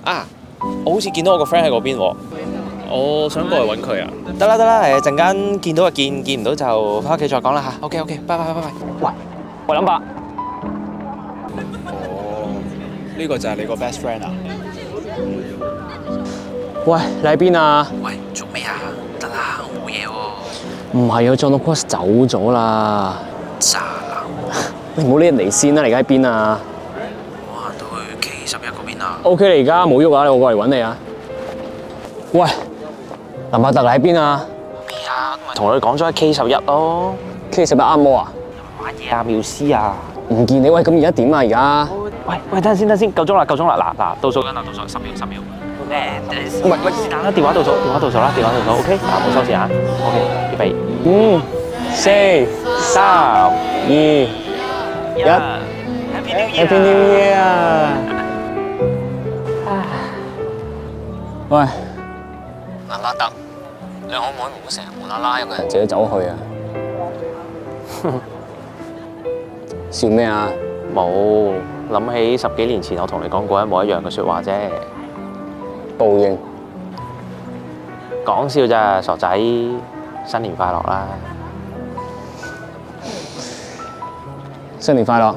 啊，我好似見到我個 friend 喺嗰邊喎，我想過去揾佢啊。得啦得啦，陣間見到就見，見唔到就翻屋企再講啦嚇。OK OK，拜拜拜拜拜。喂，林伯，哦，呢個就係你個 best friend 啊？喂，你喺邊啊？喂，做咩啊？得啦，我冇嘢喎。唔係啊，撞到 Cross 走咗啦。渣男，你唔好理人哋先啦，你而家喺邊啊我行到去 K11嗰邊啊。 ？OK，你而家冇喐啊，我過嚟揾你啊。喂，林伯特你喺邊啊咩啊？同佢講咗喺 K11咯。 ？K11啱冇啊？乜嘢啊？妙思啊？唔見你，喂，咁而家點啊？而家？喂，等陣先，夠鐘啦，嗱，倒數緊啦，倒數10秒。唔係，是但啦，電話倒數啦，OK，嗱，冇收線啊 ，OK，預備5、4、3、2、1 ，Happy New Year 啊！喂，林伯特，你可唔可以唔好成日無啦啦一個人自己走去啊？笑咩啊？冇諗起10幾年前我同你講過一模一樣嘅説話啫。報應。講笑咋，傻仔！新年快樂啦！新年快樂！